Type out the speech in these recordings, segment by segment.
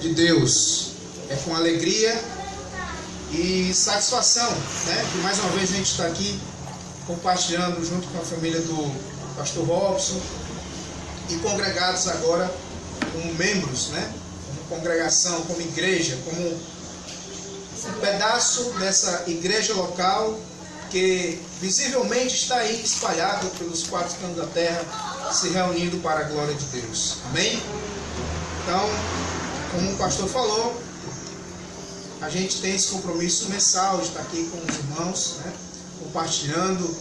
de Deus. É com alegria e satisfação, né, que mais uma vez a gente está aqui compartilhando junto com a família do pastor Robson e congregados agora como membros, né, como congregação, como igreja, como um pedaço dessa igreja local que visivelmente está aí espalhado pelos quatro cantos da terra, se reunindo para a glória de Deus. Amém? Então, como o pastor falou, a gente tem esse compromisso mensal de estar aqui com os irmãos, né, compartilhando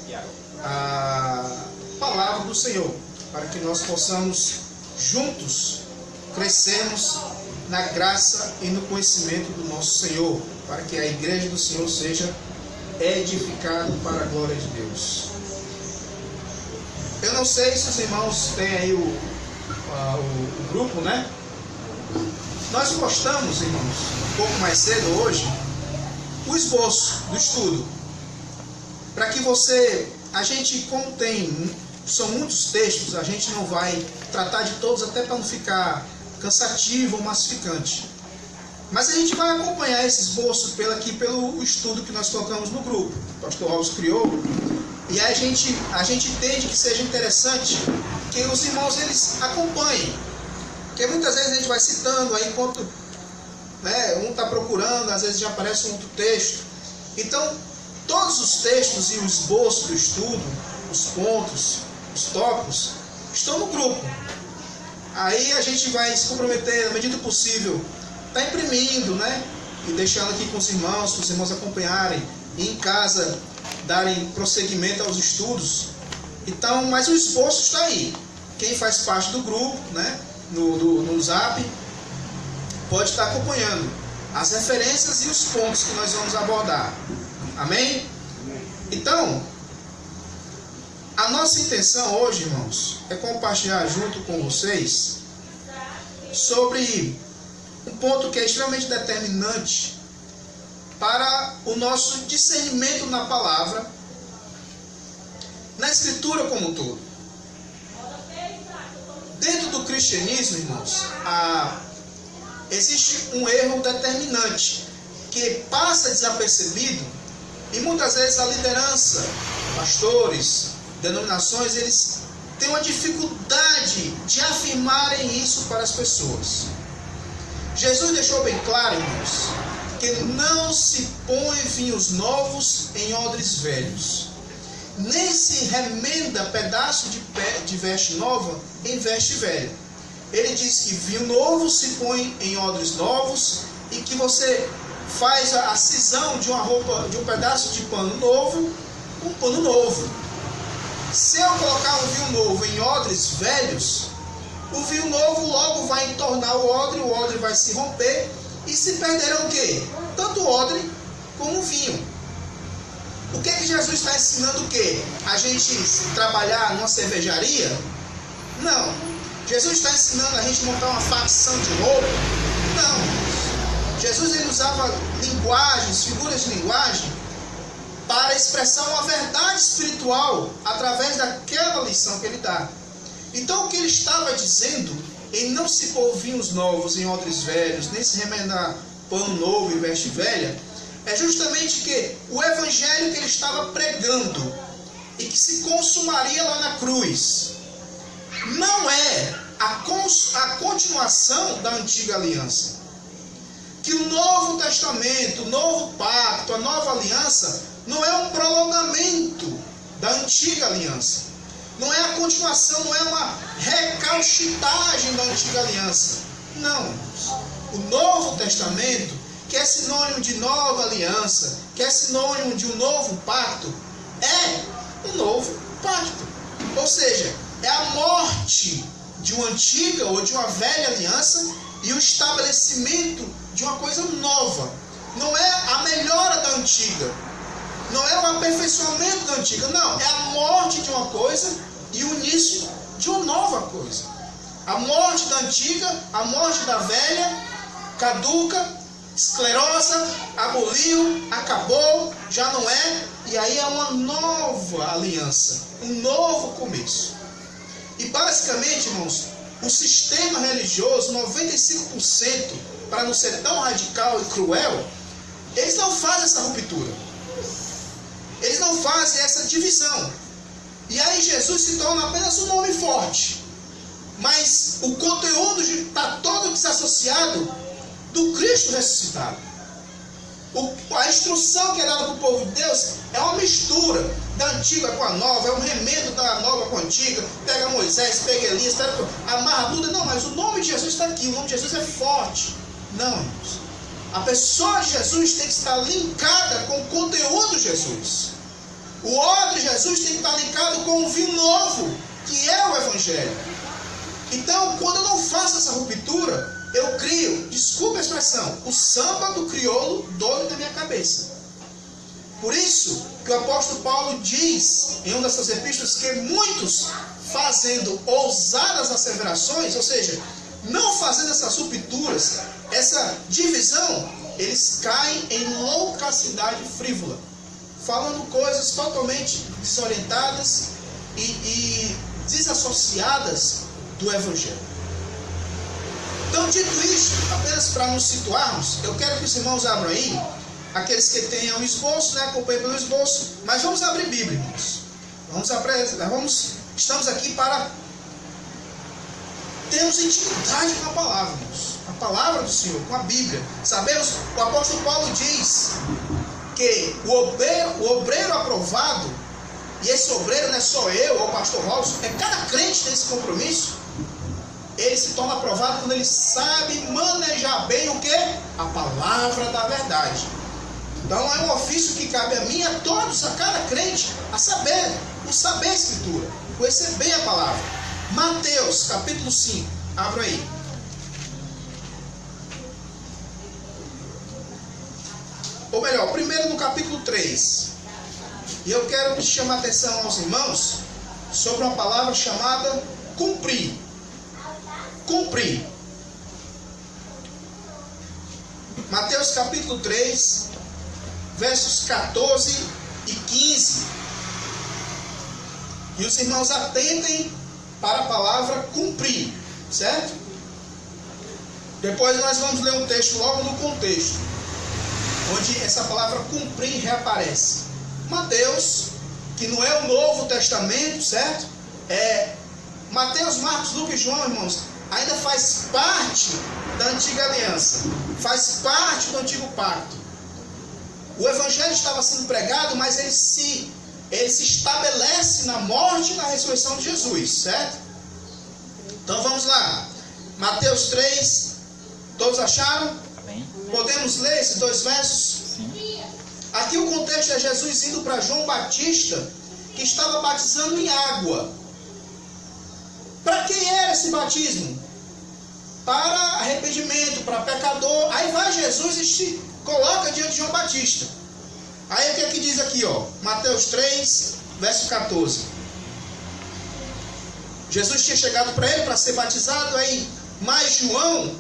a palavra do Senhor, para que nós possamos juntos crescermos na graça e no conhecimento do nosso Senhor, para que a igreja do Senhor seja edificada para a glória de Deus. Eu não sei se os irmãos têm aí o grupo, né? Nós postamos, irmãos, um pouco mais cedo hoje, o esboço do estudo. Para que a gente, como são muitos textos, a gente não vai tratar de todos, até para não ficar cansativo ou massificante. Mas a gente vai acompanhar esse esboço pelo estudo que nós colocamos no grupo. O pastor Robson criou. E aí a gente entende que seja interessante que os irmãos eles acompanhem. Porque muitas vezes a gente vai citando, aí enquanto, né, um está procurando, às vezes já aparece um outro texto. Então, todos os textos e o esboço do estudo, os pontos, os tópicos, estão no grupo. Aí a gente vai se comprometer, na medida do possível, está imprimindo, né, e deixando aqui com os irmãos acompanharem, e em casa darem prosseguimento aos estudos. Então, mas o esboço está aí. Quem faz parte do grupo, né, no Zap, pode estar acompanhando as referências e os pontos que nós vamos abordar. Amém? Então, a nossa intenção hoje, irmãos, é compartilhar junto com vocês sobre um ponto que é extremamente determinante para o nosso discernimento na palavra, na Escritura como um todo. Dentro do cristianismo, irmãos, existe um erro determinante que passa desapercebido, e muitas vezes a liderança, pastores, denominações, eles têm uma dificuldade de afirmarem isso para as pessoas. Jesus deixou bem claro, irmãos, que não se põe vinhos novos em odres velhos, nem se remenda pedaço de veste nova em veste velha. Ele diz que vinho novo se põe em odres novos, e que você faz a cisão de uma roupa, de um pedaço de pano novo, um pano novo. Se eu colocar um vinho novo em odres velhos, o vinho novo logo vai entornar o odre vai se romper, e se perderão o quê? Tanto o odre como o vinho. O que Jesus está ensinando o quê? A gente trabalhar numa cervejaria? Não. Jesus está ensinando a gente montar uma facção de roupa? Não. Jesus ele usava linguagens, figuras de linguagem, para expressar uma verdade espiritual através daquela lição que ele dá. Então o que ele estava dizendo em não se pôr vinhos novos em odres velhos, nem se remendar pano novo em veste velha, é justamente que o evangelho que ele estava pregando e que se consumaria lá na cruz não é a continuação da antiga aliança. Que o Novo Testamento, o Novo Pacto, a Nova Aliança não é um prolongamento da antiga aliança. Não é a continuação, não é uma recauchitagem da antiga aliança. Não. O Novo Testamento, que é sinônimo de nova aliança, que é sinônimo de um novo pacto, é um novo pacto. Ou seja, é a morte de uma antiga ou de uma velha aliança e o estabelecimento de uma coisa nova. Não é a melhora da antiga, não é o aperfeiçoamento da antiga, não. É a morte de uma coisa e o início de uma nova coisa. A morte da antiga, a morte da velha, caduca, esclerosa, aboliu, acabou, já não é, e aí é uma nova aliança, um novo começo. E basicamente, irmãos, o sistema religioso, 95%, para não ser tão radical e cruel, eles não fazem essa ruptura. Eles não fazem essa divisão. E aí Jesus se torna apenas um nome forte. Mas o conteúdo está todo desassociado do Cristo ressuscitado. A instrução que é dada para o povo de Deus é uma mistura da antiga com a nova, é um remendo da nova com a antiga. Pega Moisés, pega Elias, amarra Buda. Não, mas o nome de Jesus está aqui, o nome de Jesus é forte. Não, irmãos. A pessoa de Jesus tem que estar linkada com o conteúdo de Jesus. O óleo de Jesus tem que estar linkado com o vinho novo, que é o Evangelho. Então, quando eu não faço essa ruptura, eu crio, desculpa a expressão, o samba do crioulo doido na minha cabeça. Por isso que o apóstolo Paulo diz em uma das suas epístolas que muitos, fazendo ousadas asseverações, ou seja, não fazendo essas rupturas, essa divisão, eles caem em loucacidade frívola, falando coisas totalmente desorientadas e desassociadas do Evangelho. Então, dito isso, apenas para nos situarmos, eu quero que os irmãos abram aí, aqueles que tenham o esboço, né, acompanhem pelo esboço, mas vamos abrir Bíblia, irmãos. Estamos aqui para termos intimidade com a palavra, irmãos. A palavra do Senhor, com a Bíblia. Sabemos, o apóstolo Paulo diz que o obreiro aprovado, e esse obreiro não é só eu ou o pastor Robson, é cada crente tem esse compromisso. Ele se torna aprovado quando ele sabe manejar bem o que? A palavra da verdade. Então é um ofício que cabe a mim, a todos, a cada crente, a saber a Escritura, conhecer bem a palavra. Mateus capítulo 5, abra aí. Ou melhor, primeiro no capítulo 3. E eu quero chamar a atenção aos irmãos sobre uma palavra chamada cumprir. Cumprir. Mateus capítulo 3, versos 14 e 15. E os irmãos atentem para a palavra cumprir, certo? Depois nós vamos ler um texto logo no contexto, onde essa palavra cumprir reaparece. Mateus, que não é o Novo Testamento, certo? Mateus, Marcos, Lucas e João, irmãos, ainda faz parte da antiga aliança, faz parte do antigo pacto. O evangelho estava sendo pregado, mas ele se estabelece na morte e na ressurreição de Jesus, certo? Então vamos lá. Mateus 3, todos acharam? Amém. Podemos ler esses dois versos? Sim. Aqui o contexto é Jesus indo para João Batista, que estava batizando em água. Para quem era esse batismo? Para arrependimento, para pecador. Aí vai Jesus e se coloca diante de João Batista. Aí o que é que diz aqui, ó? Mateus 3, verso 14. Jesus tinha chegado para ele para ser batizado, aí, mas João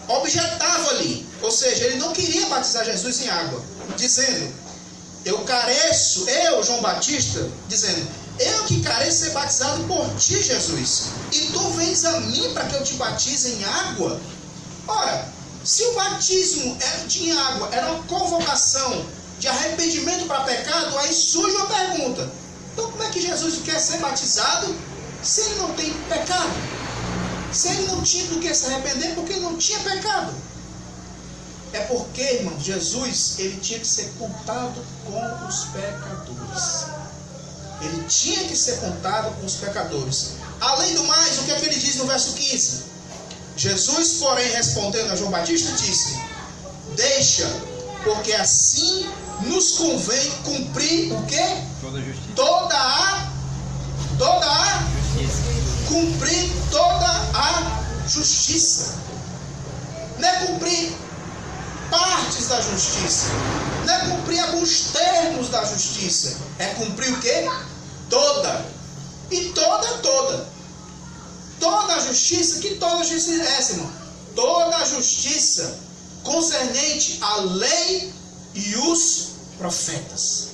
objetava ali. Ou seja, ele não queria batizar Jesus em água, dizendo: eu, João Batista, dizendo: eu que careço ser batizado por ti, Jesus, e tu vens a mim para que eu te batize em água? Ora, se o batismo de água era uma convocação de arrependimento para pecado, aí surge uma pergunta: então como é que Jesus quer ser batizado se ele não tem pecado? Se ele não tinha do que se arrepender, porque ele não tinha pecado? É porque, irmão, Jesus, ele tinha que ser contado com os pecadores. Ele tinha que ser contado com os pecadores. Além do mais, o que é que ele diz no verso 15? Jesus, porém, respondendo a João Batista, disse: deixa, porque assim nos convém cumprir o quê? Toda a justiça. Toda a Justiça. cumprir toda a justiça. Não é cumprir partes da justiça, não é cumprir alguns termos da justiça, é cumprir o quê? Toda. E toda a justiça. Que toda a justiça é essa, irmão? Toda a justiça concernente à lei e os profetas.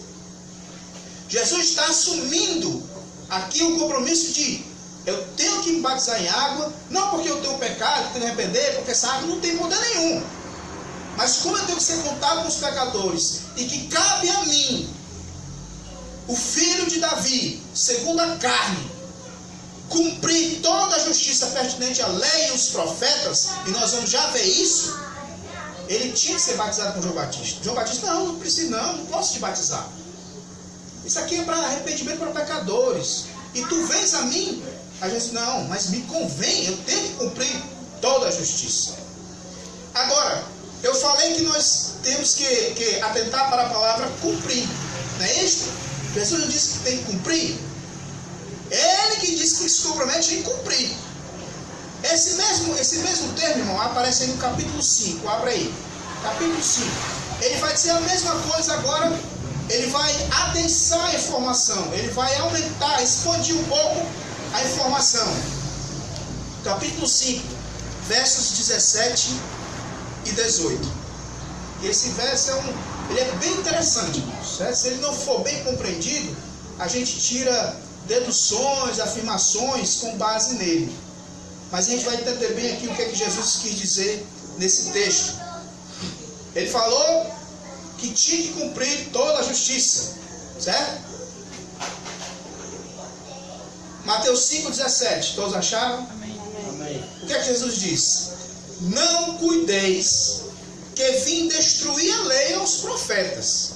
Jesus está assumindo aqui o compromisso de: Eu tenho que me batizar em água, não porque eu tenho pecado, tenho que me arrepender, porque essa água não tem poder nenhum. Mas como eu tenho que ser contado com os pecadores, e que cabe a mim, o filho de Davi, segundo a carne, cumprir toda a justiça pertinente à lei e os profetas, e nós vamos já ver isso, ele tinha que ser batizado com João Batista. João Batista, não preciso não posso te batizar. Isso aqui é para arrependimento para pecadores. E tu vens a mim? A gente, não, mas me convém, eu tenho que cumprir toda a justiça. Agora, eu falei que nós temos que atentar para a palavra cumprir. Não é isso? Jesus não disse que tem que cumprir? É ele que diz que se compromete em cumprir. Esse mesmo termo, irmão, aparece aí no capítulo 5. Abra aí. Capítulo 5. Ele vai dizer a mesma coisa agora. Ele vai adensar a informação. Ele vai aumentar, expandir um pouco a informação. Capítulo 5, versos 17 e 18. E esse verso ele é bem interessante, irmãos. Se ele não for bem compreendido, a gente tira deduções, afirmações com base nele. Mas a gente vai entender bem aqui o que é que Jesus quis dizer nesse texto. Ele falou que tinha que cumprir toda a justiça, certo? Mateus 5,17, todos acharam? Amém. O que é que Jesus disse? Não cuideis que vim destruir a lei aos profetas.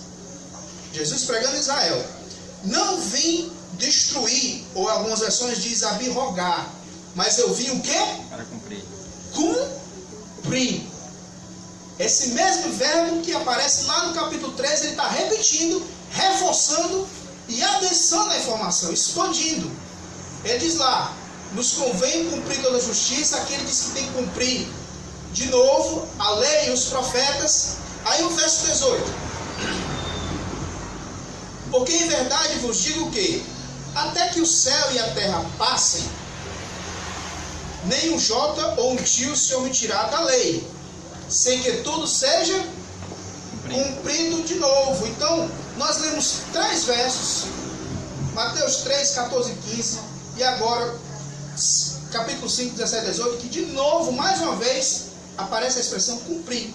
Jesus pregando em Israel. Não vim destruir, ou algumas versões diz abrogar, mas eu vim o quê? Para cumprir. Cumprir. Esse mesmo verbo que aparece lá no capítulo 13, ele está repetindo, reforçando e adensando a informação, expandindo. Ele diz lá, nos convém cumprir toda a justiça. Aqui ele diz que tem que cumprir de novo a lei e os profetas. Aí o verso 18. Porque em verdade vos digo que até que o céu e a terra passem, nem um jota ou um tio se omitirá da lei, sem que tudo seja cumprido de novo. Então, nós lemos 3 versos, Mateus 3, 14 e 15, e agora, capítulo 5, 17 e 18, que de novo, mais uma vez, aparece a expressão cumprir,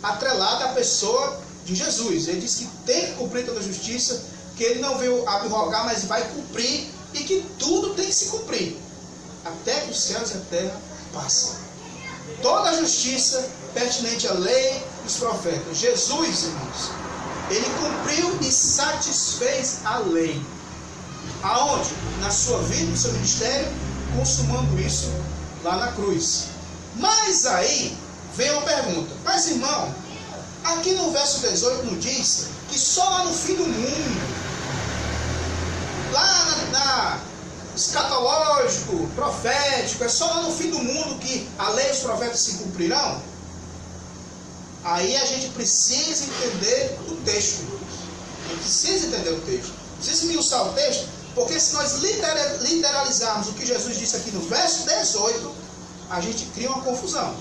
atrelada à pessoa de Jesus. Ele diz que tem que cumprir toda a justiça, que ele não veio abrogar, mas vai cumprir, e que tudo tem que se cumprir, até que os céus e a terra passem. Toda a justiça pertinente à lei e os profetas. Jesus, irmãos, ele cumpriu e satisfez a lei. Aonde? Na sua vida, no seu ministério, consumando isso lá na cruz. Mas aí vem uma pergunta. Mas, irmão, aqui no verso 18 não diz que só lá no fim do mundo, lá na escatológico, profético, é só lá no fim do mundo que a lei e os profetas se cumprirão? Aí a gente precisa entender o texto. A gente precisa entender o texto. Precisa esmiuçar o texto, porque se nós literalizarmos o que Jesus disse aqui no verso 18, a gente cria uma confusão.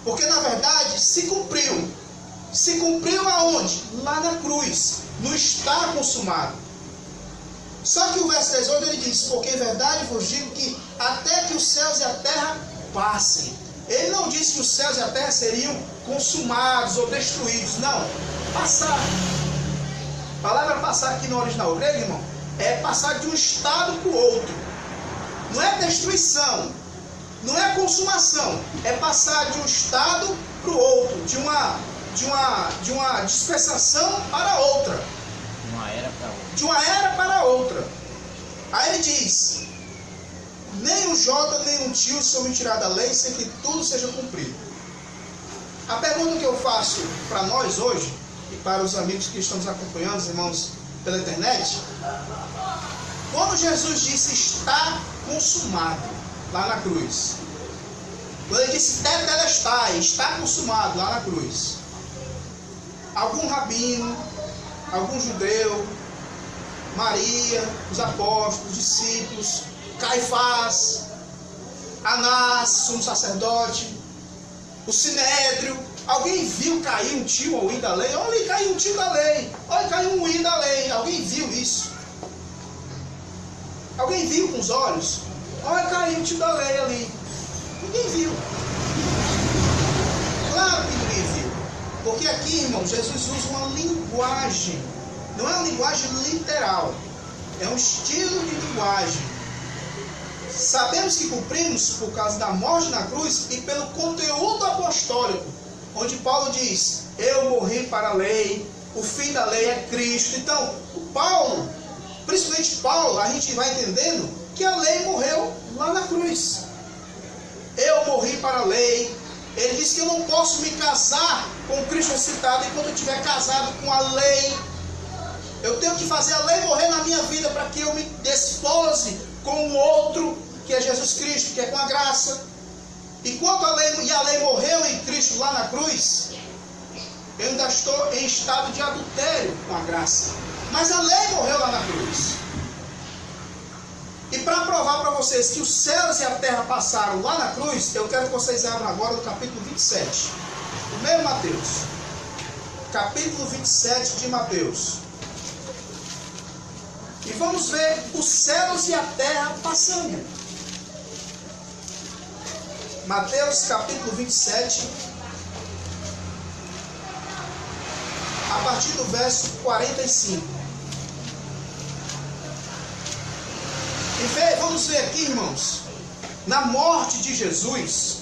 Porque na verdade se cumpriu. Se cumpriu aonde? Lá na cruz. No está consumado. Só que o verso 18 ele diz, porque em verdade vos digo que até que os céus e a terra passem. Ele não disse que os céus e a terra seriam consumados ou destruídos. Não. Passar. A palavra passar aqui no original grego, irmão, é passar de um estado para o outro. Não é destruição. Não é consumação. É passar de um estado para o outro. De uma dispensação para outra. Uma era para outra. De uma era para outra. Aí ele diz, nem um jota, nem um tio se omitirá da lei, sem que tudo seja cumprido. A pergunta que eu faço para nós hoje, e para os amigos que estão nos acompanhando, os irmãos pela internet, quando Jesus disse está consumado, lá na cruz, quando ele disse tetelestai, está consumado, lá na cruz, algum rabino, algum judeu, Maria, os apóstolos, os discípulos, Caifás, Anás, sumo sacerdote, o Sinédrio, alguém viu cair um tio ou um i da lei? Olha, caiu um tio da lei, olha, caiu um i da lei, alguém viu isso? Alguém viu com os olhos? Olha, caiu o tio da lei ali. Ninguém viu. Claro que ninguém viu. Porque aqui, irmão, Jesus usa uma linguagem. Não é uma linguagem literal. É um estilo de linguagem. Sabemos que cumprimos por causa da morte na cruz e pelo conteúdo apostólico, onde Paulo diz: eu morri para a lei, o fim da lei é Cristo. Então, Paulo, principalmente Paulo, a gente vai entendendo que a lei morreu lá na cruz. Eu morri para a lei. Ele diz que eu não posso me casar com o Cristo ressuscitado enquanto eu estiver casado com a lei. Eu tenho que fazer a lei morrer na minha vida para que eu me despose com o outro, que é Jesus Cristo, que é com a graça. Enquanto a lei morreu em Cristo lá na cruz, eu ainda estou em estado de adultério com a graça. Mas a lei morreu lá na cruz. E para provar para vocês que os céus e a terra passaram lá na cruz, eu quero que vocês abram agora no capítulo 27. Primeiro Mateus. Capítulo 27 de Mateus. E vamos ver os céus e a terra passando. Mateus capítulo 27. A partir do verso 45. E vamos ver aqui, irmãos, na morte de Jesus,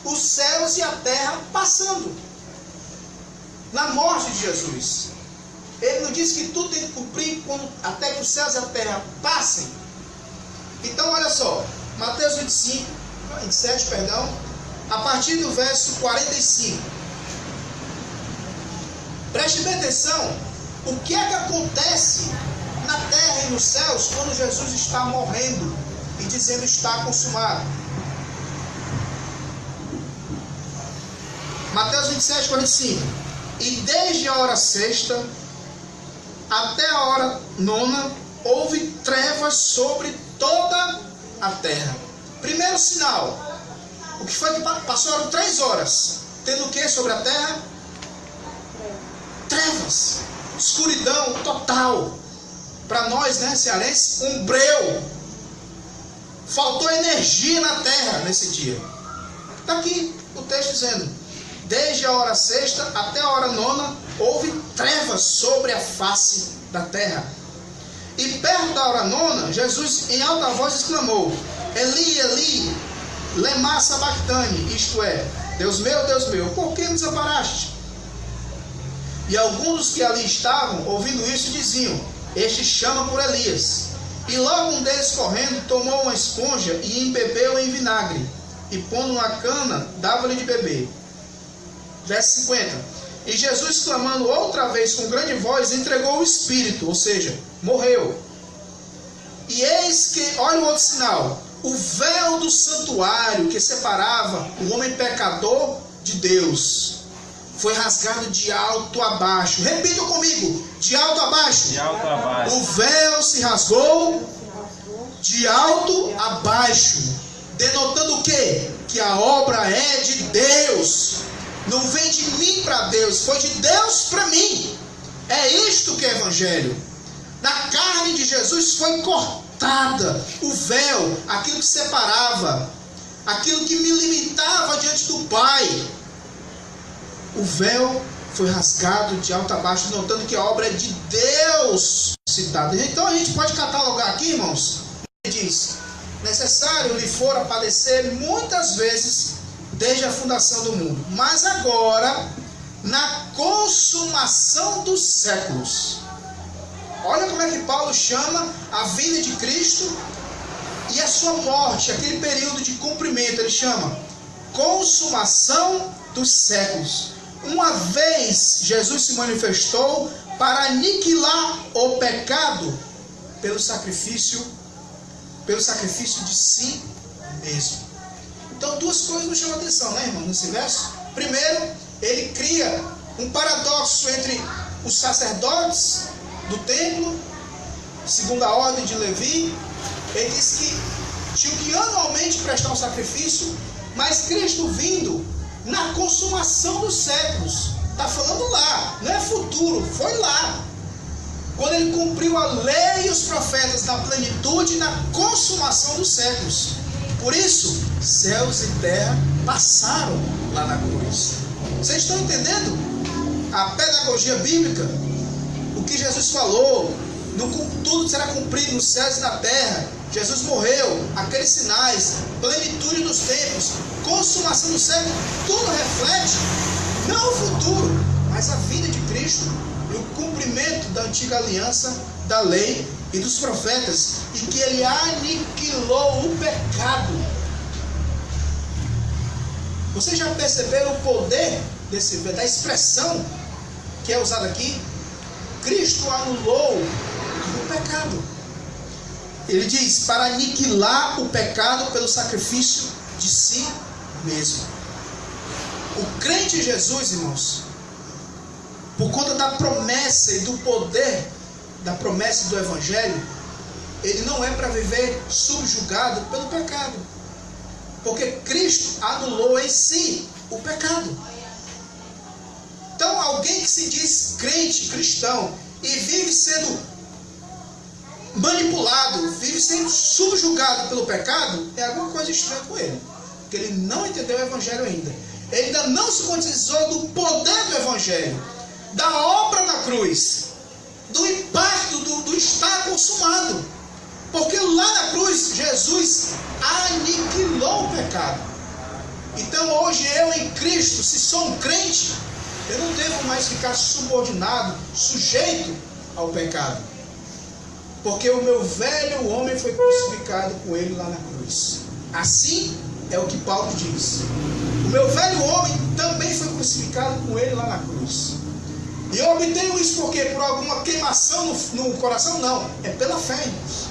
os céus e a terra passando. Na morte de Jesus. Ele não disse que tudo tem que cumprir até que os céus e a terra passem. Então, olha só, Mateus 27, a partir do verso 45. Preste bem atenção, o que é que acontece na terra e nos céus quando Jesus está morrendo e dizendo está consumado. Mateus 27, 45. E desde a hora sexta até a hora nona houve trevas sobre toda a terra. Primeiro sinal, o que foi que passaram 3 horas, tendo o que sobre a terra? Trevas, escuridão total. Para nós, né, cearenses, um breu. Faltou energia na terra nesse dia. Está aqui o texto dizendo: desde a hora sexta até a hora nona houve trevas sobre a face da terra. E perto da hora nona, Jesus em alta voz exclamou: Eli, Eli, lema sabachthani, isto é, Deus meu, por que me desamparaste? E alguns dos que ali estavam, ouvindo isso, diziam: este chama por Elias. E logo um deles, correndo, tomou uma esponja e embebeu em vinagre, e pondo uma cana, dava-lhe de beber. Verso 50. E Jesus, clamando outra vez com grande voz, entregou o Espírito, ou seja, morreu. E eis que, olha o outro sinal, o véu do santuário que separava o homem pecador de Deus foi rasgado de alto a baixo. Repita comigo, de alto a baixo. De alto a baixo. O véu se rasgou de alto a baixo, denotando o quê? Que a obra é de Deus. Não vem de mim para Deus, foi de Deus para mim. É isto que é evangelho. Na carne de Jesus foi cortada o véu, aquilo que separava, aquilo que me limitava diante do Pai. O véu foi rasgado de alto a baixo, notando que a obra é de Deus citada. Então a gente pode catalogar aqui, irmãos. Ele diz: necessário lhe fora padecer muitas vezes desde a fundação do mundo, mas agora na consumação dos séculos. Olha como é que Paulo chama a vinda de Cristo e a sua morte, aquele período de cumprimento. Ele chama consumação dos séculos. Uma vez Jesus se manifestou para aniquilar o pecado pelo sacrifício de si mesmo. Então, duas coisas nos chamam a atenção, né, irmão, nesse verso. Primeiro, ele cria um paradoxo entre os sacerdotes do templo, segundo a ordem de Levi. Ele diz que tinham que anualmente prestar um sacrifício, mas Cristo vindo na consumação dos séculos. Está falando lá, não é futuro, foi lá. quando ele cumpriu a lei e os profetas na plenitude e na consumação dos séculos. Por isso, céus e terra passaram lá na cruz. Vocês estão entendendo a pedagogia bíblica? O que Jesus falou, tudo será cumprido nos céus e na terra. Jesus morreu, aqueles sinais, plenitude dos tempos, consumação do século, tudo reflete não o futuro, mas a vida de Cristo e o cumprimento da antiga aliança, da lei e dos profetas, em que ele aniquilou o pecado. Vocês já perceberam o poder da expressão que é usada aqui? Cristo anulou o pecado. Ele diz, para aniquilar o pecado pelo sacrifício de si mesmo. O crente em Jesus, irmãos, por conta da promessa e do poder da promessa do Evangelho, ele não é para viver subjugado pelo pecado. Porque Cristo anulou em si o pecado. Então, alguém que se diz crente, cristão, e vive sendo manipulado, vive sendo subjugado pelo pecado, é alguma coisa estranha com ele. Porque ele não entendeu o Evangelho ainda. Ele ainda não se conscientizou do poder do Evangelho, da obra na cruz, do impacto do estar consumado. Porque lá na cruz, Jesus aniquilou o pecado. Então hoje eu em Cristo, se sou um crente, eu não devo mais ficar subordinado, sujeito ao pecado. Porque o meu velho homem foi crucificado com ele lá na cruz. Assim é o que Paulo diz. O meu velho homem também foi crucificado com ele lá na cruz. E eu obtenho isso porque por alguma queimação no coração? Não, é pela fé, irmãos.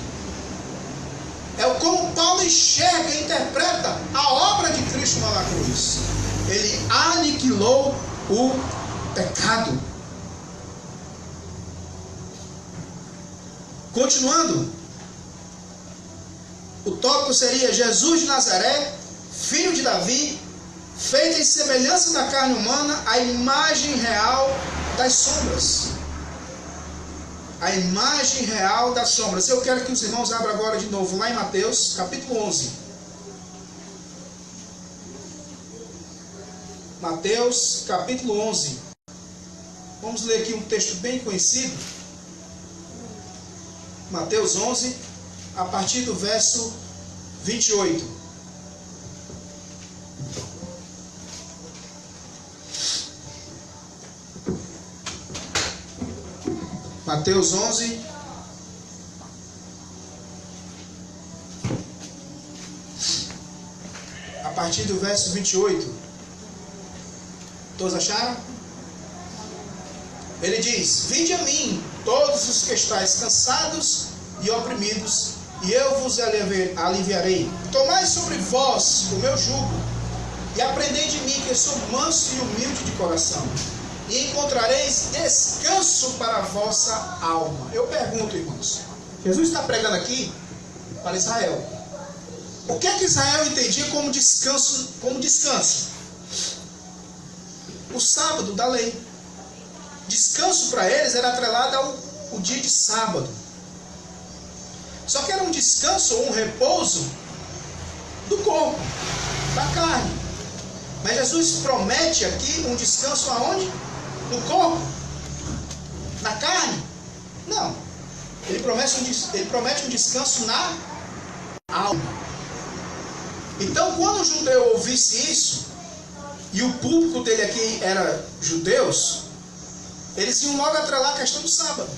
É como Paulo enxerga e interpreta a obra de Cristo lá na cruz. Ele aniquilou o pecado. Continuando, o tópico seria Jesus de Nazaré, filho de Davi, feito em semelhança da carne humana, a imagem real das sombras. A imagem real das sombras. Eu quero que os irmãos abram agora de novo lá em Mateus, capítulo 11. Mateus, capítulo 11. Vamos ler aqui um texto bem conhecido. Mateus 11, a partir do verso 28. Mateus 11, a partir do verso 28. Todos acharam? Ele diz: vinde a mim, todos os que estáis cansados e oprimidos, e eu vos aliviarei. Tomai sobre vós o meu jugo, e aprendei de mim, que eu sou manso e humilde de coração, e encontrareis descanso para a vossa alma. Eu pergunto, irmãos, Jesus está pregando aqui para Israel. O que é que Israel entendia como descanso? O sábado da lei. Descanso para eles era atrelado ao dia de sábado. Só que era um descanso ou um repouso do corpo, da carne. Mas Jesus promete aqui um descanso aonde? No corpo? Na carne? Não. Ele promete um descanso na alma. Então, quando o judeu ouvisse isso, e o público dele aqui era judeus, eles iam logo atrelar a questão do sábado.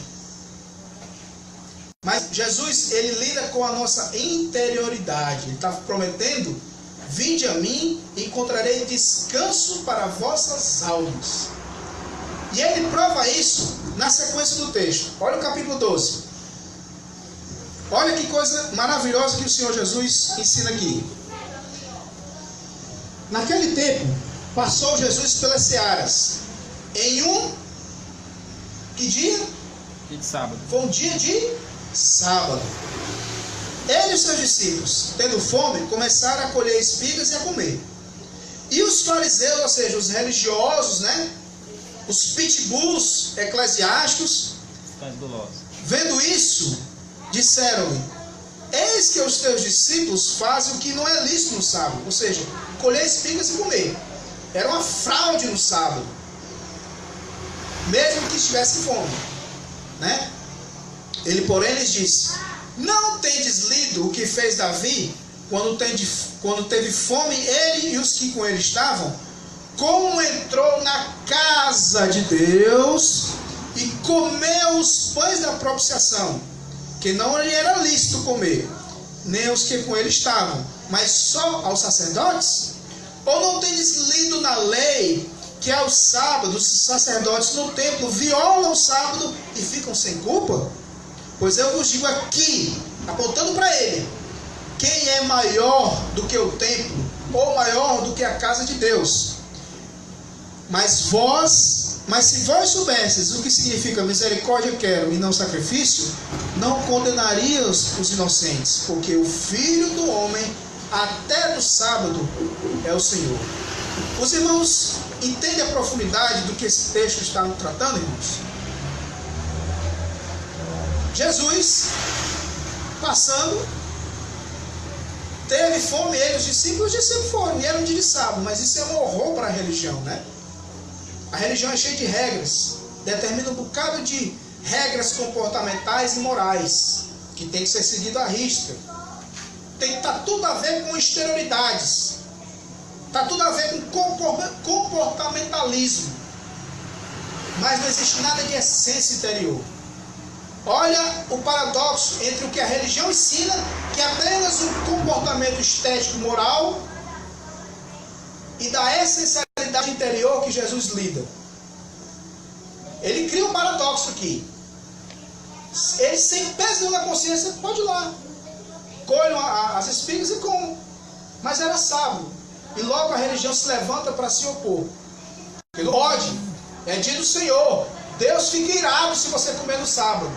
Mas Jesus, ele lida com a nossa interioridade. Ele está prometendo: vinde a mim e encontrarei descanso para vossas almas. E ele prova isso na sequência do texto. Olha o capítulo 12. Olha que coisa maravilhosa que o Senhor Jesus ensina aqui. Naquele tempo, passou Jesus pelas searas, em que dia? Dia de sábado. Foi um dia de sábado. Ele e os seus discípulos, tendo fome, começaram a colher espigas e a comer. E os fariseus, ou seja, os religiosos, os pitbulls eclesiásticos, cães gulosos. Vendo isso, disseram-lhe: eis que os teus discípulos fazem o que não é lícito no sábado, ou seja, colher espigas e comer. Era uma fraude no sábado, mesmo que estivesse fome, né? Ele, porém, lhes disse: não tendes lido o que fez Davi quando teve fome, ele e os que com ele estavam? Como entrou na casa de Deus e comeu os pães da propiciação, que não lhe era lícito comer, nem os que com ele estavam, mas só aos sacerdotes? Ou não tendes lido na lei que aos sábados os sacerdotes no templo violam o sábado e ficam sem culpa? Pois eu vos digo aqui, apontando para ele, quem é maior do que o templo, ou maior do que a casa de Deus? Mas se vós soubesseis o que significa misericórdia quero e não sacrifício, não condenarias os inocentes, porque o Filho do Homem, até do sábado, é o Senhor. Os irmãos entendem a profundidade do que esse texto está tratando, irmãos? Jesus, passando, teve fome, ele, os discípulos foram, e era um dia de sábado, mas isso é um horror para a religião, né? A religião é cheia de regras, determina um bocado de regras comportamentais e morais, que tem que ser seguido à risca. Tá tudo a ver com exterioridades, tá tudo a ver com comportamentalismo, mas não existe nada de essência interior. Olha o paradoxo entre o que a religião ensina, que é apenas um comportamento estético moral, e da essencialidade interior que Jesus lida. Ele cria um paradoxo aqui. Ele, sem peso na consciência, pode ir lá, colham as espigas e comam. Mas era sábado, e logo a religião se levanta para se opor. Pelo ódio, é dia do Senhor, Deus fica irado se você comer no sábado.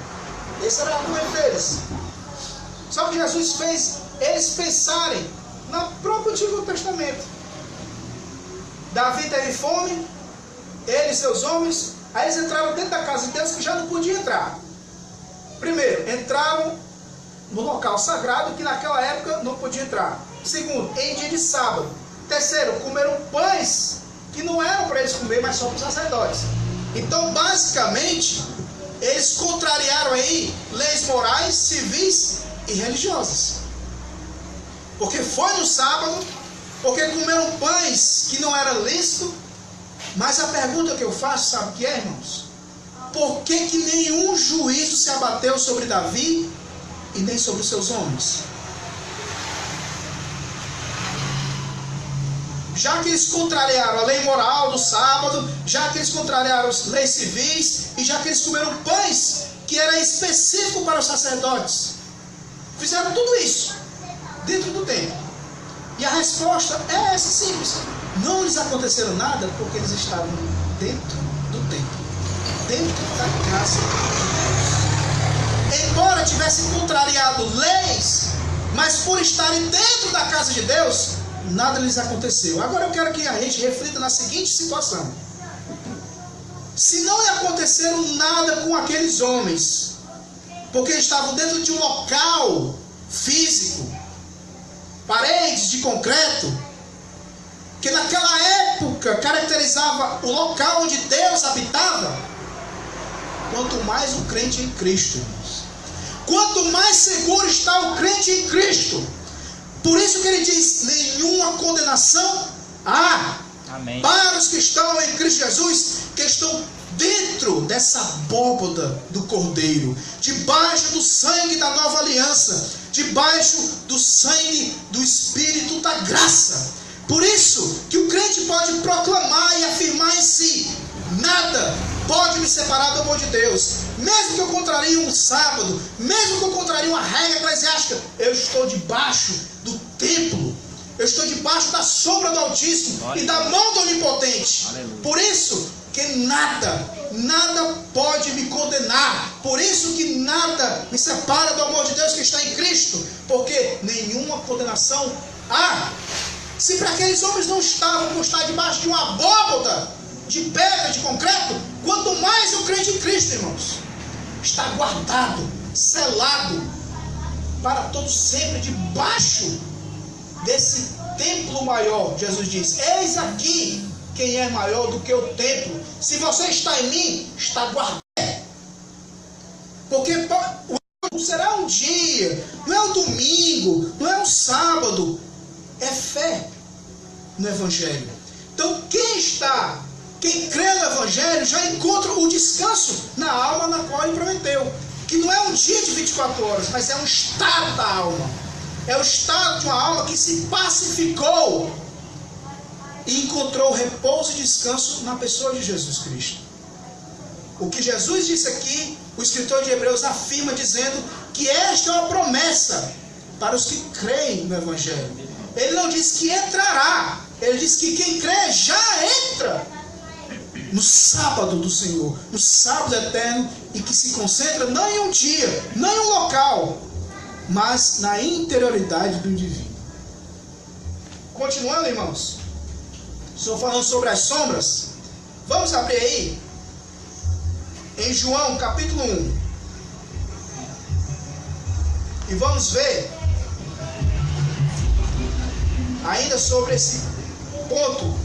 Esse era o argumento deles. Só que Jesus fez eles pensarem no próprio Antigo Testamento. Davi teve fome, ele e seus homens, aí eles entraram dentro da casa de Deus que já não podia entrar. Primeiro, entraram no local sagrado que naquela época não podia entrar. Segundo, em dia de sábado. Terceiro, comeram pães que não eram para eles comer, mas só para os sacerdotes. Então, basicamente, eles contrariaram aí leis morais, civis e religiosas. Porque foi no sábado, porque comeram pães que não era lícito. Mas a pergunta que eu faço, sabe o que é, irmãos? Por que que nenhum juízo se abateu sobre Davi e nem sobre os seus homens? Já que eles contrariaram a lei moral do sábado, já que eles contrariaram as leis civis, e já que eles comeram pães que era específico para os sacerdotes, fizeram tudo isso dentro do templo. E a resposta é essa simples: não lhes aconteceram nada porque eles estavam dentro do templo, dentro da casa de Deus. Embora tivessem contrariado leis, mas por estarem dentro da casa de Deus, nada lhes aconteceu. Agora eu quero que a gente reflita na seguinte situação: se não aconteceram nada com aqueles homens, porque estavam dentro de um local físico, paredes de concreto, que naquela época caracterizava o local onde Deus habitava, quanto mais o crente em Cristo, irmãos. Quanto mais seguro está o crente em Cristo. Por isso que ele diz: nenhuma condenação há. Amém. Para os que estão em Cristo Jesus, que estão dentro dessa abóboda do Cordeiro, debaixo do sangue da nova aliança, debaixo do sangue do Espírito da graça. Por isso que o crente pode proclamar e afirmar em si: nada pode me separar do amor de Deus. Mesmo que eu contrarie um sábado, mesmo que eu contrarie uma regra eclesiástica, eu estou debaixo do templo, eu estou debaixo da sombra do Altíssimo. Aleluia. E da mão do Onipotente. Aleluia. Por isso que nada pode me condenar. Por isso que nada me separa do amor de Deus que está em Cristo, porque nenhuma condenação há. Se para aqueles homens não estavam por estar debaixo de uma abóboda de pedra, de concreto, quanto mais o crente em Cristo, irmãos. está guardado, selado para todo sempre debaixo desse templo maior. Jesus diz: eis aqui quem é maior do que o templo. Se você está em mim, está guardado. Porque será um dia, não é um domingo, não é um sábado, é fé no Evangelho. Então quem crê no Evangelho já encontra o descanso na alma na qual ele prometeu. Que não é um dia de 24 horas, mas é um estado da alma. É o estado de uma alma que se pacificou e encontrou repouso e descanso na pessoa de Jesus Cristo. O que Jesus disse aqui, o escritor de Hebreus afirma dizendo que esta é uma promessa para os que creem no Evangelho. Ele não diz que entrará, ele diz que quem crê já entra no sábado do Senhor, no sábado eterno, e que se concentra não em um dia, não em um local, mas na interioridade do indivíduo. Continuando, irmãos, estou falando sobre as sombras. Vamos abrir aí em João capítulo 1 e vamos ver ainda sobre esse ponto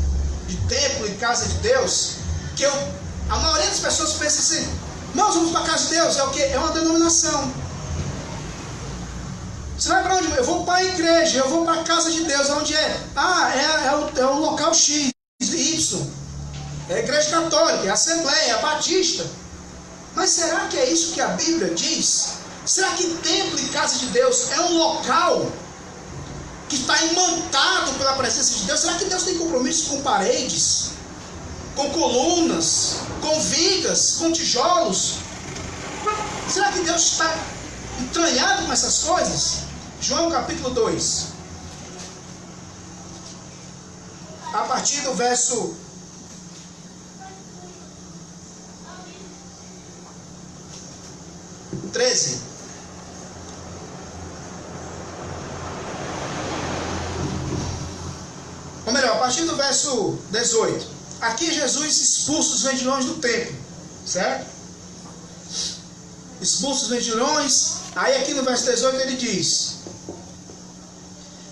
de templo e casa de Deus, que a maioria das pessoas pensa assim: nós vamos para a casa de Deus, é o que? É uma denominação. Você vai para onde? Eu vou para a igreja, eu vou para a casa de Deus. Onde é? É o local X, Y. É a igreja católica, é a assembleia, é a batista. Mas será que é isso que a Bíblia diz? Será que templo e casa de Deus é um local que está imantado pela presença de Deus? Será que Deus tem compromisso com paredes, com colunas, com vigas, com tijolos? Será que Deus está entranhado com essas coisas? João capítulo 2, a partir do verso 13. Ou melhor, a partir do verso 18. Aqui Jesus expulsa os vendilhões do templo, certo? Expulsa os vendilhões. Aí aqui no verso 18 ele diz: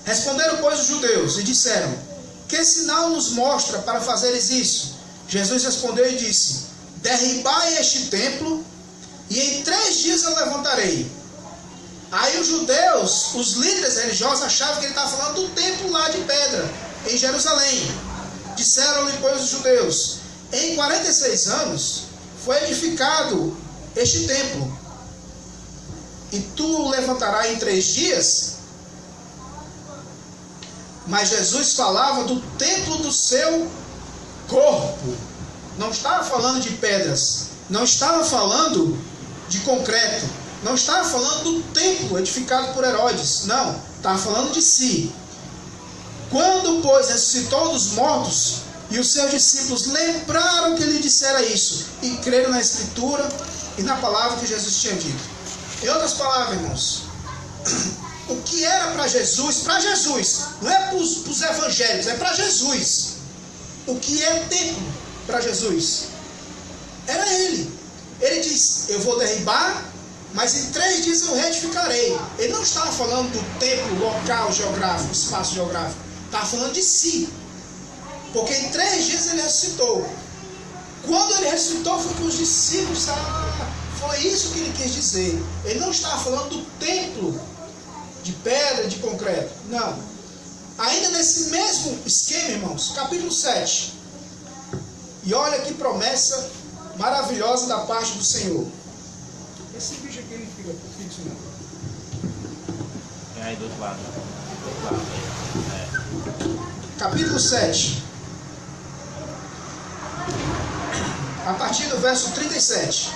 responderam, pois, os judeus e disseram: que sinal nos mostra para fazeres isso? Jesus respondeu e disse: derribai este templo, e em 3 dias eu levantarei. Aí os judeus, os líderes religiosos, achavam que ele estava falando do templo lá de pedra, em Jerusalém. Disseram-lhe, pois, os judeus: em 46 anos foi edificado este templo, e tu o levantarás em 3 dias? Mas Jesus falava do templo do seu corpo. Não estava falando de pedras, não estava falando de concreto, não estava falando do templo edificado por Herodes, não, estava falando de si. Quando, pois, ressuscitou dos mortos, e os seus discípulos lembraram que ele dissera isso, e creram na Escritura e na palavra que Jesus tinha dito. Em outras palavras, irmãos, o que era para Jesus, não é para os evangélicos, é para Jesus. O que é templo para Jesus? Era ele. Ele diz: eu vou derribar, mas em 3 dias eu reedificarei. Ele não estava falando do templo local geográfico, espaço geográfico. Estava falando de si. Porque em 3 dias ele ressuscitou. Quando ele ressuscitou, foi que os discípulos foi isso que ele quis dizer. Ele não estava falando do templo de pedra, de concreto. Não. Ainda nesse mesmo esquema, irmãos, capítulo 7. E olha que promessa maravilhosa da parte do Senhor. Esse bicho aqui ele fica fixo, não. É aí do outro lado. Do outro lado. É. Capítulo 7. A partir do verso 37.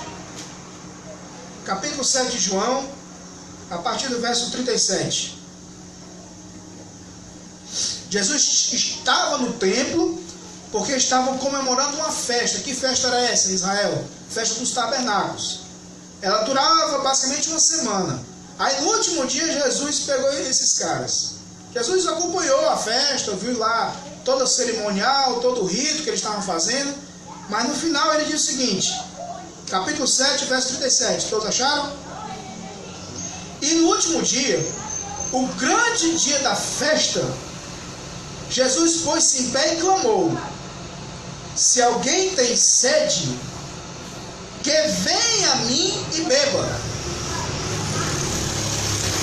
Capítulo 7 de João, a partir do verso 37. Jesus estava no templo porque estavam comemorando uma festa. Que festa era essa em Israel? Festa dos tabernáculos. Ela durava basicamente uma semana. Aí no último dia Jesus pegou esses caras. Jesus acompanhou a festa, viu lá todo o cerimonial, todo o rito que eles estavam fazendo. Mas no final ele diz o seguinte: capítulo 7, verso 37. Todos acharam? E no último dia, o grande dia da festa, Jesus pôs-se em pé e clamou: se alguém tem sede, que venha a mim e beba.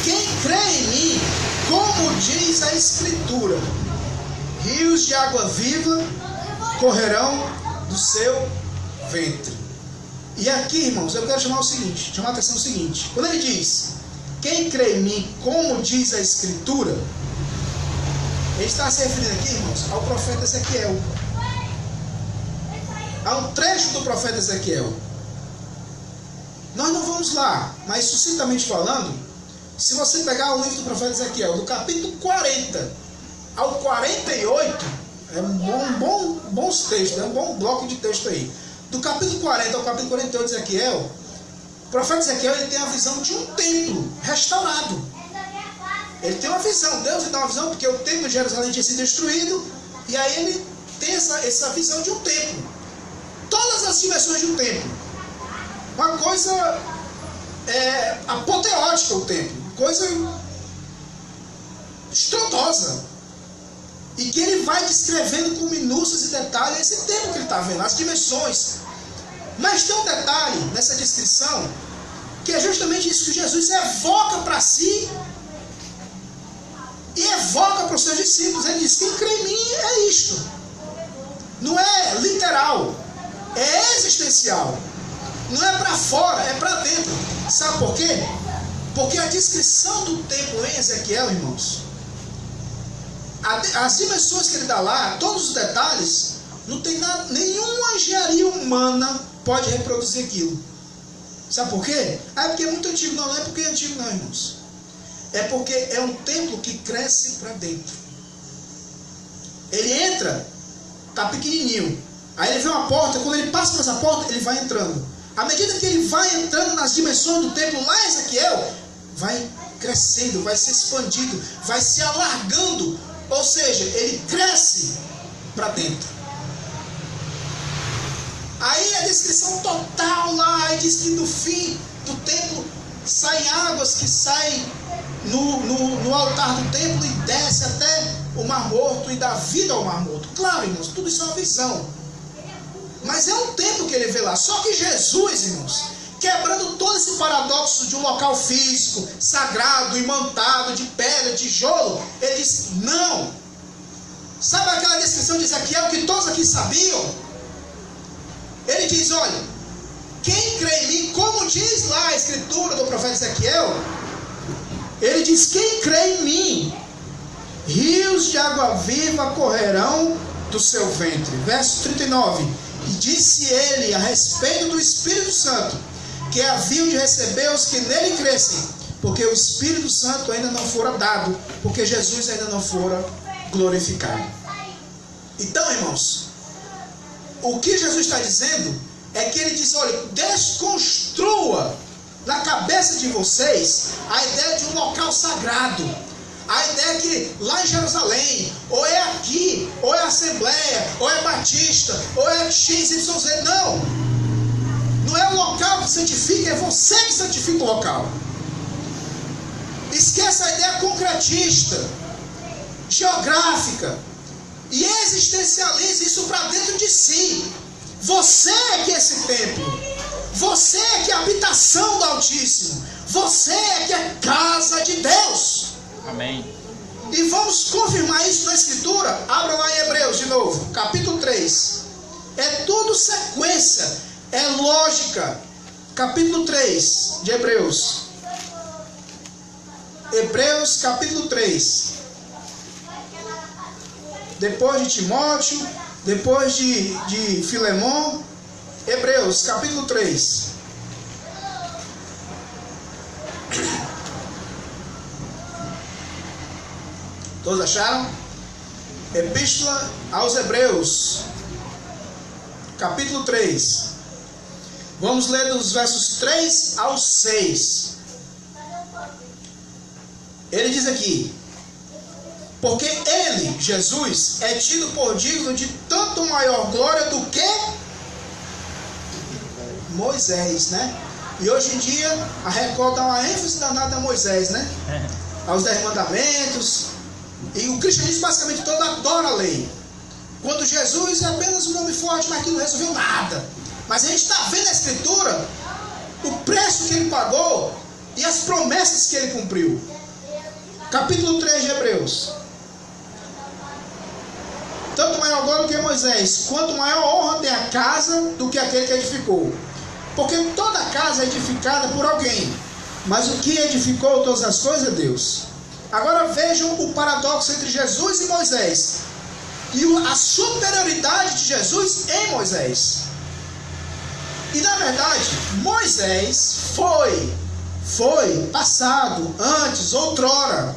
Quem crê em mim, como diz a Escritura, rios de água viva correrão do seu ventre. E aqui, irmãos, eu quero chamar a atenção o seguinte: quando ele diz, quem crê em mim, como diz a Escritura, ele está se referindo aqui, irmãos, ao profeta Ezequiel. Há um trecho do profeta Ezequiel. Nós não vamos lá, mas sucintamente falando, se você pegar o livro do profeta Ezequiel, do capítulo 40 ao 48, é bons textos, é um bom bloco de texto aí. Do capítulo 40 ao capítulo 48 de Ezequiel, o profeta Ezequiel ele tem a visão de um templo restaurado. Ele tem uma visão, Deus lhe dá uma visão, porque o templo de Jerusalém tinha sido destruído, e aí ele tem essa visão de um templo. Todas as dimensões de um templo. Uma coisa apoteótica o templo. Coisa estrondosa. E que ele vai descrevendo com minúcias e detalhes esse templo que ele está vendo, as dimensões. Mas tem um detalhe nessa descrição, que é justamente isso que Jesus evoca para si e evoca para os seus discípulos. Ele diz: quem crê em mim é isto. Não é literal, é existencial. Não é para fora, é para dentro. Sabe por quê? Porque a descrição do templo em Ezequiel, irmãos, as dimensões que ele dá lá, todos os detalhes, não tem nada, nenhuma engenharia humana pode reproduzir aquilo. Sabe por quê? É porque é muito antigo. Não, não é porque é antigo não, irmãos. É porque é um templo que cresce para dentro. Ele entra, tá pequenininho. Aí ele vê uma porta, quando ele passa por essa porta, ele vai entrando. À medida que ele vai entrando nas dimensões do templo lá em Ezequiel, vai crescendo, vai se expandindo, vai se alargando. Ou seja, ele cresce para dentro. Aí a descrição total lá, diz que no fim do templo saem águas que saem no altar do templo e desce até o Mar Morto e dá vida ao Mar Morto. Claro, irmãos, tudo isso é uma visão. Mas é um templo que ele vê lá. Só que Jesus, irmãos, quebrando todo esse paradoxo de um local físico, sagrado, imantado, de pedra, de tijolo, ele diz: não. Sabe aquela descrição de Ezequiel que todos aqui sabiam? Ele diz: olha, quem crê em mim, como diz lá a escritura do profeta Ezequiel, ele diz: quem crê em mim, rios de água viva correrão do seu ventre. Verso 39. E disse ele a respeito do Espírito Santo, que haviam de receber os que nele crescem, porque o Espírito Santo ainda não fora dado, porque Jesus ainda não fora glorificado. Então, irmãos, o que Jesus está dizendo é que ele diz: olha, desconstrua na cabeça de vocês a ideia de um local sagrado. A ideia que lá em Jerusalém, ou é aqui, ou é Assembleia, ou é Batista, ou é XYZ. Não. Não é o local que santifica, é você que santifica o local. Esqueça a ideia concretista, geográfica, e existencialize isso para dentro de si. Você é que é esse templo. Você é que é a habitação do Altíssimo. Você é que é casa de Deus. Amém. E vamos confirmar isso na Escritura. Abra lá em Hebreus de novo, capítulo 3. É tudo sequência, é lógica. Capítulo 3 de Hebreus. Hebreus capítulo 3. Depois de Timóteo, depois de Filemon, Hebreus capítulo 3. Todos acharam? Epístola aos Hebreus, capítulo 3. Vamos ler dos versos 3 ao 6. Ele diz aqui: porque ele, Jesus, é tido por digno de tanto maior glória do que Moisés, né? E hoje em dia a Record dá uma ênfase danada a Moisés, né? Aos 10 mandamentos. E o cristianismo basicamente todo adora a lei. Quando Jesus é apenas um nome forte, mas que não resolveu nada. Mas a gente está vendo na Escritura o preço que ele pagou e as promessas que ele cumpriu. Capítulo 3 de Hebreus. Tanto maior glória do que Moisés, quanto maior honra tem a casa do que aquele que edificou. Porque toda casa é edificada por alguém, mas o que edificou todas as coisas é Deus. Agora vejam o paradoxo entre Jesus e Moisés e a superioridade de Jesus em Moisés. E na verdade, Moisés foi passado, antes, outrora,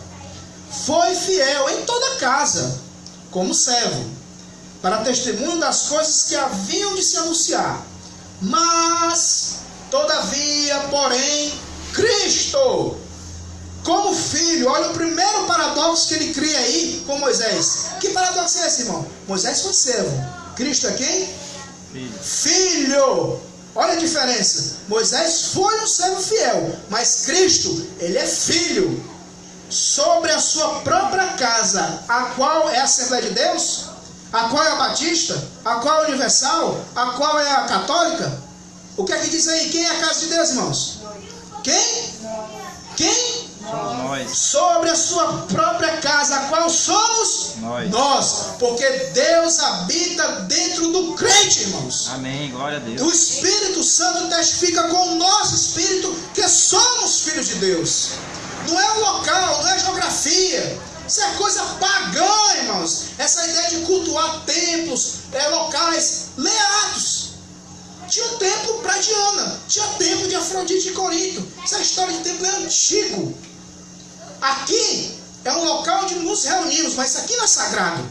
foi fiel em toda casa, como servo, para testemunho das coisas que haviam de se anunciar. Mas, todavia, porém, Cristo, como filho, olha o primeiro paradoxo que ele cria aí com Moisés. Que paradoxo é esse, irmão? Moisés foi servo. Cristo é quem? Filho. Olha a diferença. Moisés foi um servo fiel, mas Cristo, ele é filho. Sobre a sua própria casa, a qual é a Assembleia de Deus, a qual é a Batista, a qual é a Universal, a qual é a Católica. O que é que diz aí? Quem é a casa de Deus, irmãos? Quem? Quem? Somos nós. Sobre a sua própria casa, a qual somos nós. Porque Deus habita dentro do crente, irmãos. Amém, glória a Deus. O Espírito Santo testifica com o nosso espírito que somos filhos de Deus. Não é o local, não é a geografia. Isso é coisa pagã, irmãos. Essa ideia de cultuar templos, locais. Leia Atos. Tinha um templo para Diana, tinha templo de Afrodite e Corinto. Essa história de templo é antigo. Aqui é um local onde nos reunimos, mas isso aqui não é sagrado.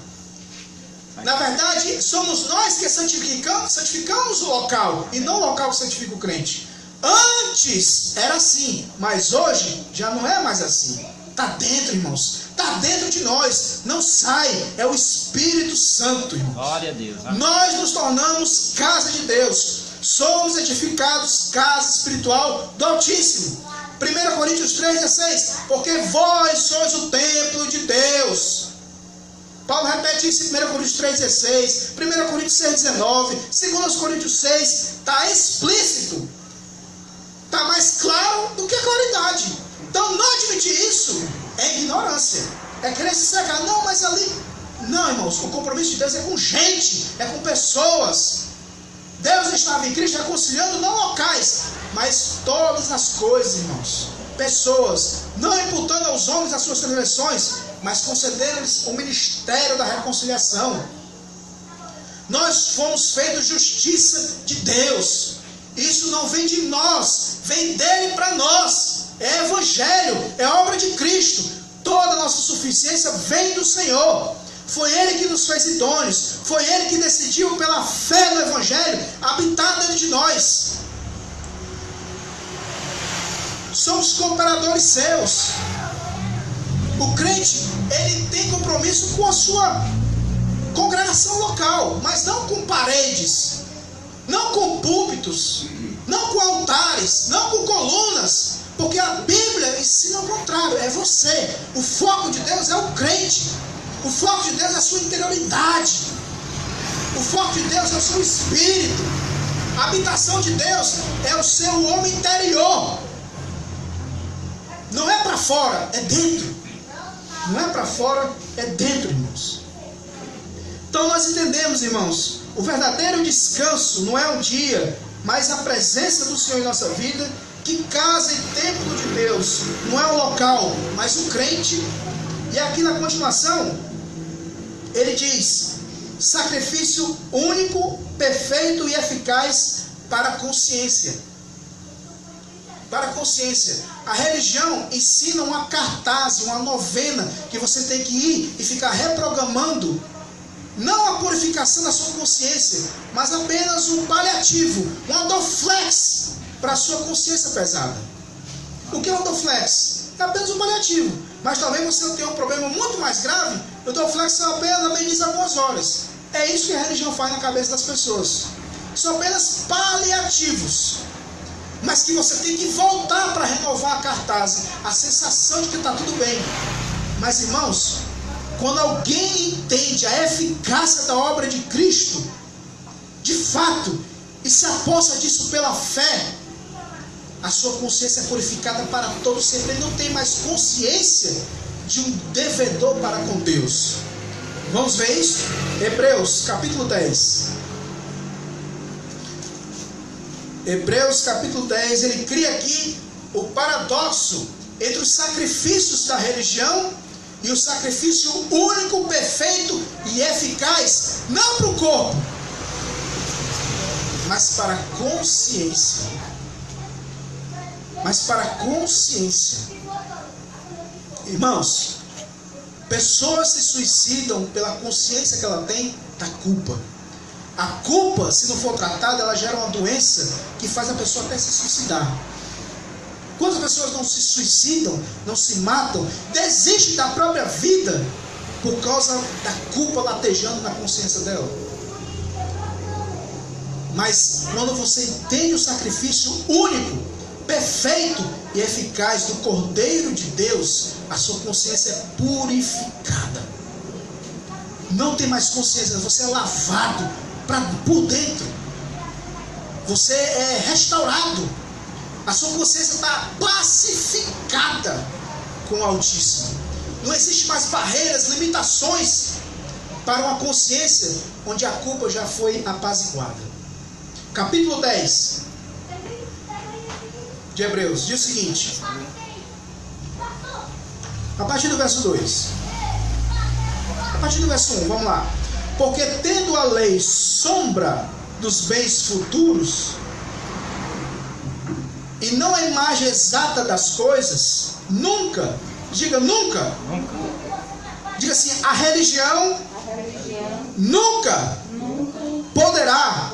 Na verdade, somos nós que santificamos o local, e não o local que santifica o crente. Antes era assim, mas hoje já não é mais assim. Está dentro, irmãos. Está dentro de nós. Não sai. É o Espírito Santo, irmãos. Glória a Deus. Amém. Nós nos tornamos casa de Deus. Somos edificados casa espiritual do Altíssimo. 1 Coríntios 3,16. Porque vós sois o templo de Deus. Paulo repete isso em 1 Coríntios 3,16. 1 Coríntios 6,19. 2 Coríntios 6. Está explícito. Está mais claro do que a claridade. Então não admitir isso é ignorância. É querer se cegar. Não, mas ali... Não, irmãos. O compromisso de Deus é com gente. É com pessoas. Deus estava em Cristo reconciliando não locais, mas todas as coisas, irmãos. Pessoas. Não imputando aos homens as suas transgressões, mas concedendo-lhes o ministério da reconciliação. Nós fomos feitos justiça de Deus. Isso não vem de nós, vem dele para nós. É evangelho, é obra de Cristo. Toda a nossa suficiência vem do Senhor. Foi Ele que nos fez idôneos. Foi Ele que decidiu pela fé no evangelho habitar dentro de nós. Somos cooperadores seus. O crente, ele tem compromisso com a sua congregação local, mas não com paredes, não com púlpitos, não com altares, não com colunas, porque a Bíblia ensina o contrário, é você. O foco de Deus é o crente, o foco de Deus é a sua interioridade, o foco de Deus é o seu espírito, a habitação de Deus é o seu homem interior. Não é para fora, é dentro. Não é para fora, é dentro, irmãos. Então nós entendemos, irmãos, o verdadeiro descanso não é um dia, mas a presença do Senhor em nossa vida, que casa e templo de Deus. Não é um local, mas um crente. E aqui na continuação, ele diz: sacrifício único, perfeito e eficaz para a consciência. Para a consciência. A religião ensina uma cartaz, uma novena, que você tem que ir e ficar reprogramando, não a purificação da sua consciência, mas apenas um paliativo, um Dorflex para a sua consciência pesada. O que é um Dorflex? É apenas um paliativo, mas talvez você tenha um problema muito mais grave. O Dorflex apenas ameniza algumas horas. É isso que a religião faz na cabeça das pessoas. são apenas paliativos, mas que você tem que voltar para renovar a cartaz, a sensação de que está tudo bem. Mas, irmãos, quando alguém entende a eficácia da obra de Cristo, de fato, e se aposta disso pela fé, a sua consciência é purificada para todo sempre. Ele não tem mais consciência de um devedor para com Deus. Vamos ver isso? Hebreus capítulo 10. Hebreus capítulo 10, ele cria aqui o paradoxo entre os sacrifícios da religião e o sacrifício único, perfeito e eficaz, não para o corpo, mas para a consciência. Mas para a consciência. Irmãos, pessoas se suicidam pela consciência que ela tem da culpa. A culpa, se não for tratada, ela gera uma doença que faz a pessoa até se suicidar. Quantas pessoas não se suicidam, não se matam, desistem da própria vida por causa da culpa latejando na consciência dela? Mas quando você entende o sacrifício único, perfeito e eficaz do Cordeiro de Deus, a sua consciência é purificada. Não tem mais consciência, você é lavado por dentro. Você é restaurado. A sua consciência está pacificada com o Altíssimo. Não existe mais barreiras, limitações para uma consciência onde a culpa já foi apaziguada. Capítulo 10 de Hebreus diz o seguinte, a partir do verso 2, a partir do verso 1, vamos lá. Porque tendo a lei sombra dos bens futuros e não a imagem exata das coisas, nunca, diga nunca, diga assim, a religião nunca poderá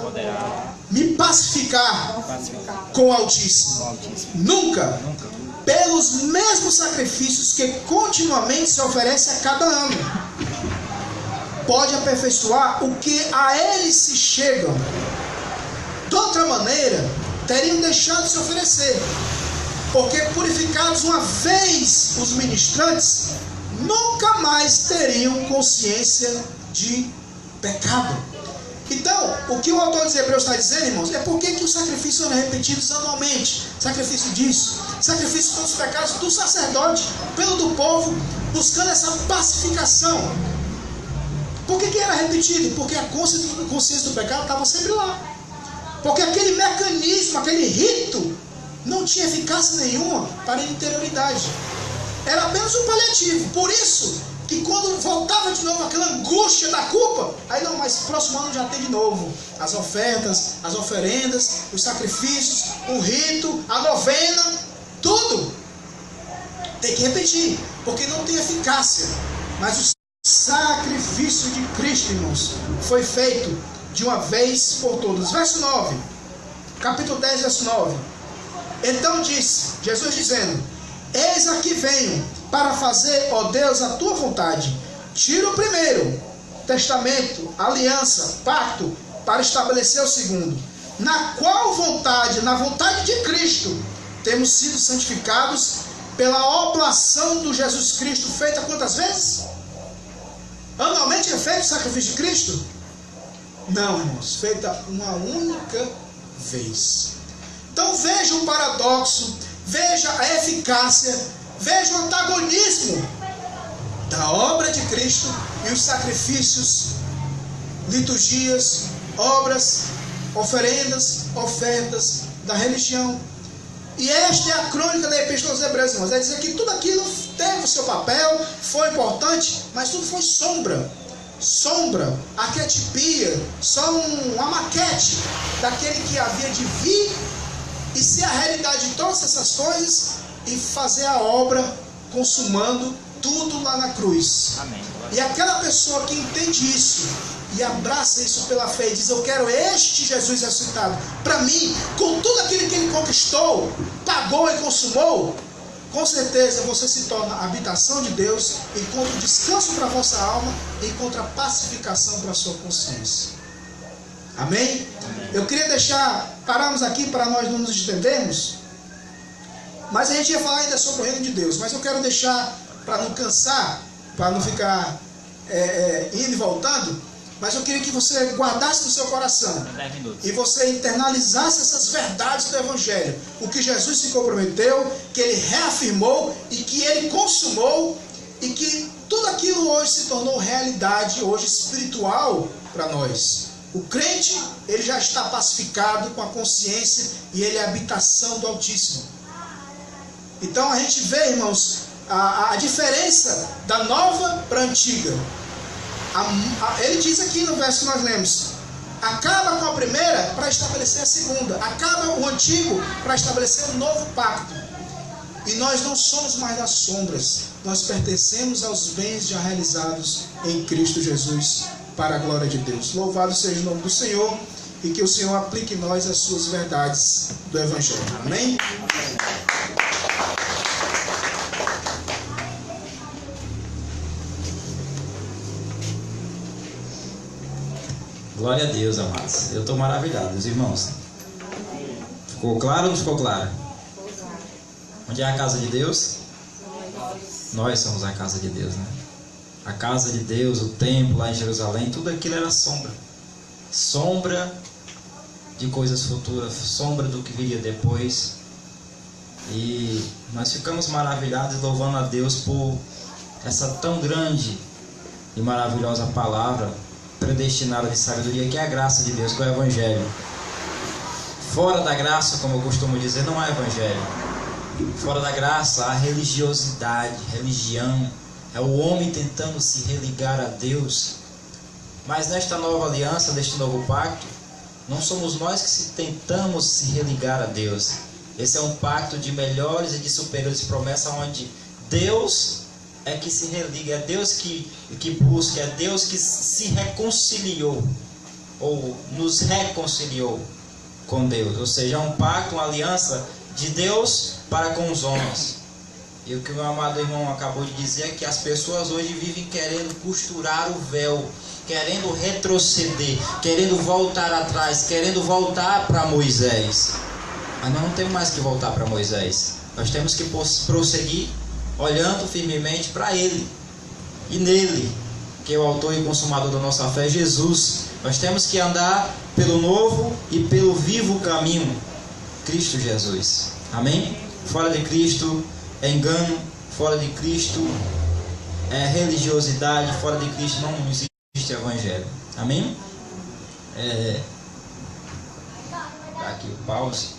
me pacificar com o Altíssimo. Nunca. Pelos mesmos sacrifícios que continuamente se oferecem a cada ano, pode aperfeiçoar o que a eles se chegam. De outra maneira, teriam deixado de se oferecer, porque purificados uma vez os ministrantes, nunca mais teriam consciência de pecado. Então, o que o autor dos Hebreus está dizendo, irmãos, é por que os sacrifícios eram repetidos anualmente. Sacrifício disso, sacrifício pelos pecados do sacerdote, pelo do povo, buscando essa pacificação. Por que era repetido? Porque a consciência do pecado estava sempre lá. Porque aquele mecanismo, aquele rito, não tinha eficácia nenhuma para a interioridade. Era apenas um paliativo. Por isso que quando voltava de novo aquela angústia da culpa, aí não, mas próximo ano já tem de novo as ofertas, as oferendas, os sacrifícios, o rito, a novena, tudo tem que repetir, porque não tem eficácia. Mas o sacrifício de Cristo, irmãos, foi feito de uma vez por todas. Verso 9, capítulo 10, verso 9. Então disse, Jesus dizendo, eis aqui venho para fazer, ó Deus, a tua vontade. Tira o primeiro testamento, aliança, pacto, para estabelecer o segundo. Na qual vontade, na vontade de Cristo, temos sido santificados pela oblação do Jesus Cristo, feita quantas vezes? Anualmente é feito o sacrifício de Cristo? Não, irmãos, feita uma única vez. Então veja o paradoxo, veja a eficácia, veja o antagonismo da obra de Cristo e os sacrifícios, liturgias, obras, oferendas, ofertas da religião. E esta é a crônica da Epístola aos Hebreus, irmãos. É dizer que tudo aquilo teve o seu papel, foi importante, mas tudo foi sombra. Sombra, arquetipia, só uma maquete daquele que havia de vir e ser a realidade de todas essas coisas e fazer a obra consumando tudo lá na cruz. Amém. E aquela pessoa que entende isso e abraça isso pela fé e diz, eu quero este Jesus ressuscitado para mim, com tudo aquilo que ele conquistou, pagou e consumou, com certeza você se torna a habitação de Deus, encontra descanso para a vossa alma, encontra pacificação para a sua consciência. Amém? Eu queria pararmos aqui para nós não nos estendermos, mas a gente ia falar ainda sobre o reino de Deus, mas eu quero deixar, para não cansar, para não ficar indo e voltando, mas eu queria que você guardasse no seu coração e você internalizasse essas verdades do Evangelho, o que Jesus se comprometeu, que Ele reafirmou e que Ele consumou, e que tudo aquilo hoje se tornou realidade, hoje espiritual para nós. O crente, ele já está pacificado com a consciência e ele é a habitação do Altíssimo. Então a gente vê, irmãos, a diferença da nova para a antiga. Ele diz aqui no verso que nós lemos: acaba com a primeira para estabelecer a segunda. Acaba o antigo para estabelecer um novo pacto. E nós não somos mais das sombras. Nós pertencemos aos bens já realizados em Cristo Jesus, para a glória de Deus. Louvado seja o nome do Senhor, e que o Senhor aplique em nós as suas verdades do Evangelho. Amém? Glória a Deus, amados. Eu estou maravilhado, os irmãos. Ficou claro ou não ficou claro? Onde é a casa de Deus? Nós somos a casa de Deus, né? A casa de Deus, o templo lá em Jerusalém, tudo aquilo era sombra. Sombra de coisas futuras, sombra do que viria depois. E nós ficamos maravilhados, louvando a Deus por essa tão grande e maravilhosa palavra predestinada de sabedoria, que é a graça de Deus, que é o Evangelho. Fora da graça, como eu costumo dizer, não há Evangelho. Fora da graça há religiosidade, religião. É o homem tentando se religar a Deus. Mas nesta nova aliança, neste novo pacto, não somos nós que tentamos se religar a Deus. Esse é um pacto de melhores e de superiores promessas, onde Deus é que se religa, é Deus que busca, é Deus que se reconciliou, ou nos reconciliou com Deus. Ou seja, é um pacto, uma aliança de Deus para com os homens. E o que o meu amado irmão acabou de dizer é que as pessoas hoje vivem querendo costurar o véu, querendo retroceder, querendo voltar atrás, querendo voltar para Moisés. Mas nós não temos mais que voltar para Moisés. Nós temos que prosseguir olhando firmemente para Ele e nele, que é o autor e consumador da nossa fé, Jesus. Nós temos que andar pelo novo e pelo vivo caminho, Cristo Jesus. Amém? Fora de Cristo é engano, fora de Cristo é religiosidade, fora de Cristo não existe Evangelho. Amém? Dá aqui o pause.